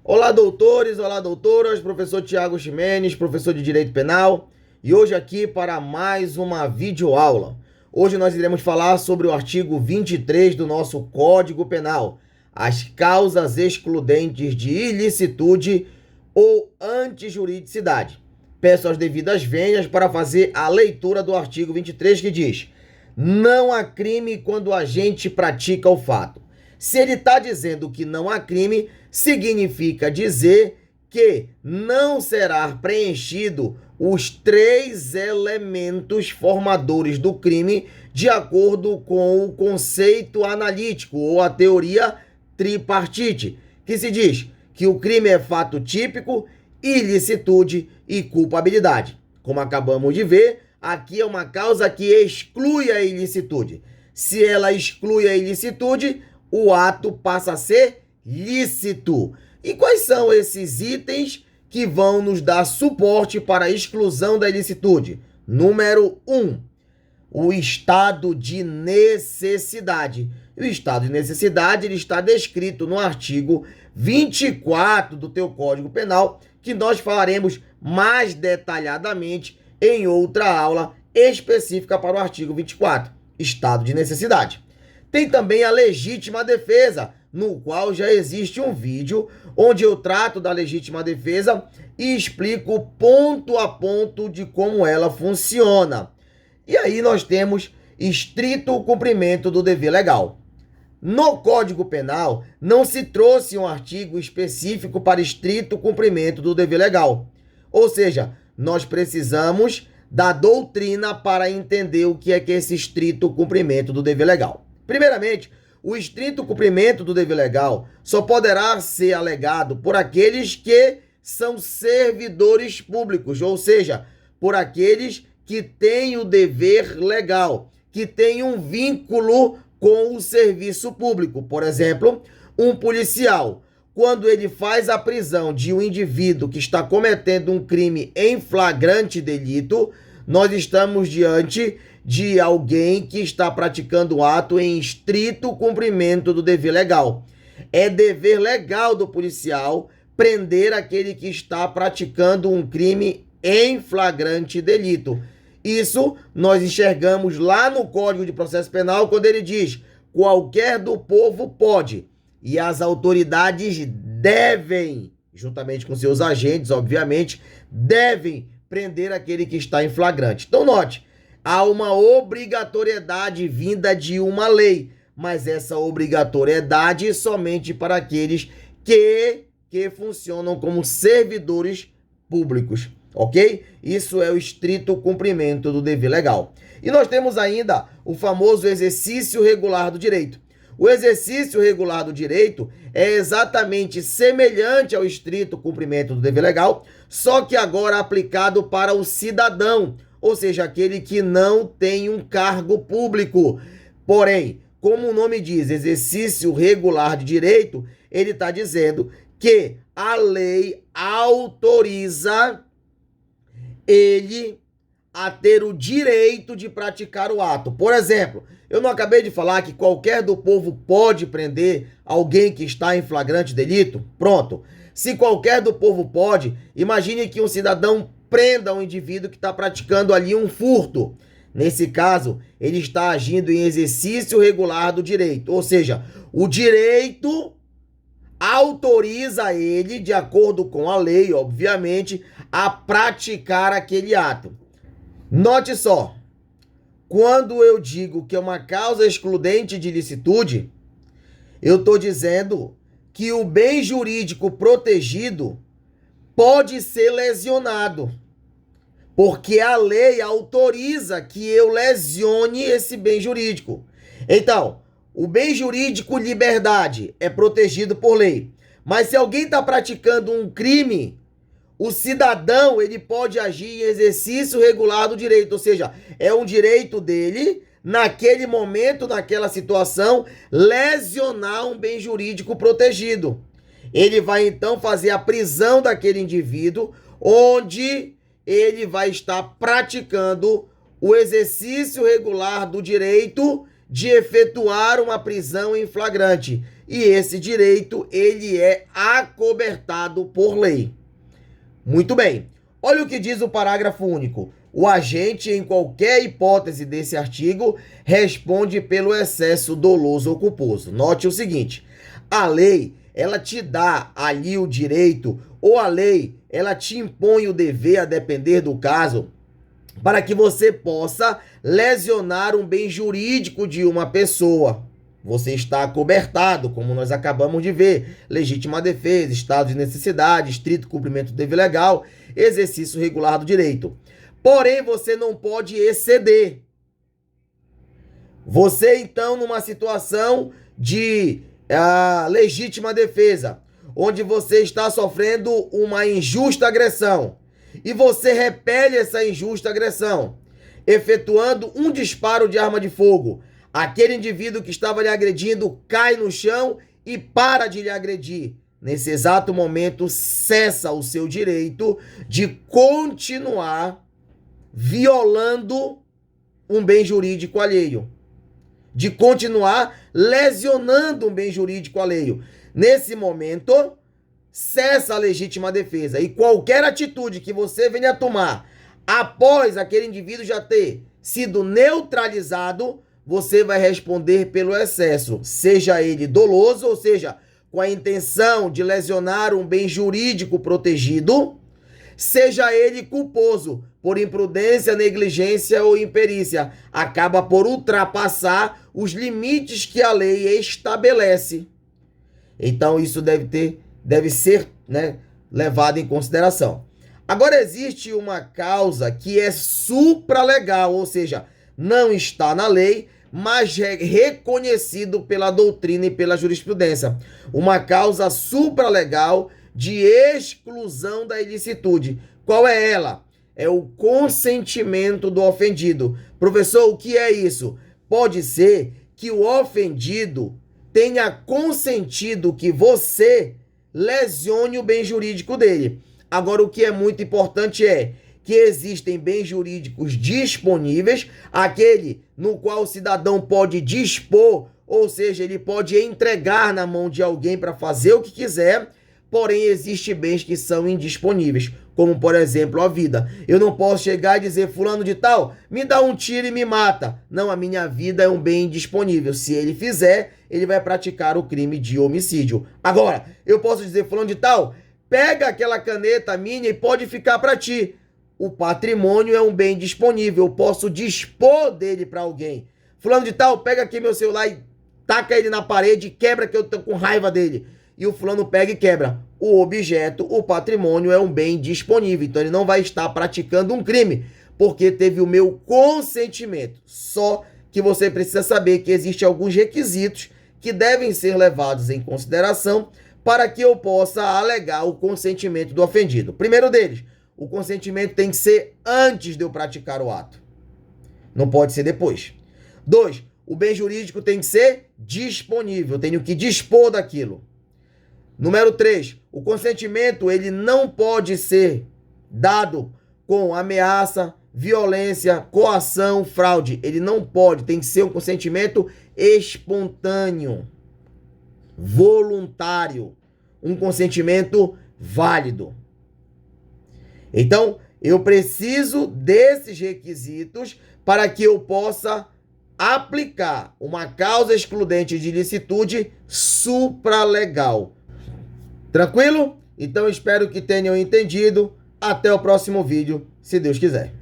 Olá, doutores, olá, doutoras, professor Tiago Ximenes, professor de Direito Penal, e hoje aqui para mais uma videoaula. Hoje nós iremos falar sobre o artigo 23 do nosso Código Penal, as causas excludentes de ilicitude ou antijuridicidade. Peço as devidas vênias para fazer a leitura do artigo 23 que diz: não há crime quando o agente pratica o fato. Se ele está dizendo que não há crime, significa dizer que não será preenchido os três elementos formadores do crime de acordo com o conceito analítico ou a teoria tripartite, que se diz que o crime é fato típico, ilicitude e culpabilidade. Como acabamos de ver, aqui é uma causa que exclui a ilicitude. Se ela exclui a ilicitude, o ato passa a ser lícito. E quais são esses itens que vão nos dar suporte para a exclusão da ilicitude? Número 1, o estado de necessidade. E o estado de necessidade ele está descrito no artigo 24 do teu Código Penal, que nós falaremos mais detalhadamente em outra aula específica para o artigo 24, estado de necessidade. Tem também a legítima defesa, no qual já existe um vídeo onde eu trato da legítima defesa e explico ponto a ponto de como ela funciona. E aí nós temos estrito cumprimento do dever legal. No Código Penal, não se trouxe um artigo específico para estrito cumprimento do dever legal. Ou seja, nós precisamos da doutrina para entender o que é esse estrito cumprimento do dever legal. Primeiramente, o estrito cumprimento do dever legal só poderá ser alegado por aqueles que são servidores públicos, ou seja, por aqueles que têm o dever legal, que têm um vínculo com o serviço público. Por exemplo, um policial, quando ele faz a prisão de um indivíduo que está cometendo um crime em flagrante delito, nós estamos diante de alguém que está praticando um ato em estrito cumprimento do dever legal. É dever legal do policial prender aquele que está praticando um crime em flagrante delito. Isso nós enxergamos lá no Código de Processo Penal, quando ele diz: qualquer do povo pode, e as autoridades devem, juntamente com seus agentes, obviamente, devem prender aquele que está em flagrante. Então note, há uma obrigatoriedade vinda de uma lei, mas essa obrigatoriedade é somente para aqueles que funcionam como servidores públicos, ok? Isso é o estrito cumprimento do dever legal. E nós temos ainda o famoso exercício regular do direito. O exercício regular do direito é exatamente semelhante ao estrito cumprimento do dever legal, só que agora aplicado para o cidadão, ou seja, aquele que não tem um cargo público. Porém, como o nome diz, exercício regular de direito, ele está dizendo que a lei autoriza ele a ter o direito de praticar o ato. Por exemplo, eu não acabei de falar que qualquer do povo pode prender alguém que está em flagrante delito? Pronto. Se qualquer do povo pode, imagine que um cidadão prenda um indivíduo que está praticando ali um furto. Nesse caso, ele está agindo em exercício regular do direito. Ou seja, o direito autoriza ele, de acordo com a lei, obviamente, a praticar aquele ato. Note só, quando eu digo que é uma causa excludente de ilicitude, eu estou dizendo que o bem jurídico protegido pode ser lesionado, porque a lei autoriza que eu lesione esse bem jurídico. Então, o bem jurídico liberdade é protegido por lei, mas se alguém está praticando um crime, o cidadão ele pode agir em exercício regular do direito, ou seja, é um direito dele, naquele momento, naquela situação, lesionar um bem jurídico protegido. Ele vai então fazer a prisão daquele indivíduo, onde ele vai estar praticando o exercício regular do direito de efetuar uma prisão em flagrante. E esse direito, ele é acobertado por lei. Muito bem. Olha o que diz o parágrafo único. O agente, em qualquer hipótese desse artigo, responde pelo excesso doloso ou culposo. Note o seguinte, a lei, ela te dá ali o direito, ou a lei, ela te impõe o dever, a depender do caso, para que você possa lesionar um bem jurídico de uma pessoa. Você está acobertado, como nós acabamos de ver. Legítima defesa, estado de necessidade, estrito cumprimento do dever legal, exercício regular do direito. Porém, você não pode exceder. Você, então, numa situação de legítima defesa, onde você está sofrendo uma injusta agressão, e você repele essa injusta agressão, efetuando um disparo de arma de fogo, aquele indivíduo que estava lhe agredindo cai no chão e para de lhe agredir. Nesse exato momento, cessa o seu direito de continuar violando um bem jurídico alheio, de continuar lesionando um bem jurídico alheio. Nesse momento, cessa a legítima defesa e qualquer atitude que você venha a tomar após aquele indivíduo já ter sido neutralizado, você vai responder pelo excesso, seja ele doloso, ou seja, com a intenção de lesionar um bem jurídico protegido, seja ele culposo, por imprudência, negligência ou imperícia, acaba por ultrapassar os limites que a lei estabelece. Então isso deve ser, levado em consideração. Agora existe uma causa que é supralegal, ou seja, não está na lei, mas é reconhecido pela doutrina e pela jurisprudência. Uma causa supralegal de exclusão da ilicitude. Qual é ela? É o consentimento do ofendido. Professor, o que é isso? Pode ser que o ofendido tenha consentido que você lesione o bem jurídico dele. Agora, o que é muito importante é que existem bens jurídicos disponíveis, aquele no qual o cidadão pode dispor, ou seja, ele pode entregar na mão de alguém para fazer o que quiser, porém existem bens que são indisponíveis, como por exemplo a vida. Eu não posso chegar e dizer, fulano de tal, me dá um tiro e me mata. Não, a minha vida é um bem indisponível. Se ele fizer, ele vai praticar o crime de homicídio. Agora, eu posso dizer, fulano de tal, pega aquela caneta minha e pode ficar para ti. O patrimônio é um bem disponível, eu posso dispor dele para alguém. Fulano de tal, pega aqui meu celular e taca ele na parede e quebra que eu tô com raiva dele. E o fulano pega e quebra. O objeto, o patrimônio é um bem disponível, então ele não vai estar praticando um crime, porque teve o meu consentimento. Só que você precisa saber que existem alguns requisitos que devem ser levados em consideração para que eu possa alegar o consentimento do ofendido. Primeiro deles, o consentimento tem que ser antes de eu praticar o ato. Não pode ser depois. 2, o bem jurídico tem que ser disponível. Eu tenho que dispor daquilo. Número 3, o consentimento ele não pode ser dado com ameaça, violência, coação, fraude. Ele não pode, tem que ser um consentimento espontâneo, voluntário, um consentimento válido. Então, eu preciso desses requisitos para que eu possa aplicar uma causa excludente de ilicitude supralegal. Tranquilo? Então, espero que tenham entendido. Até o próximo vídeo, se Deus quiser.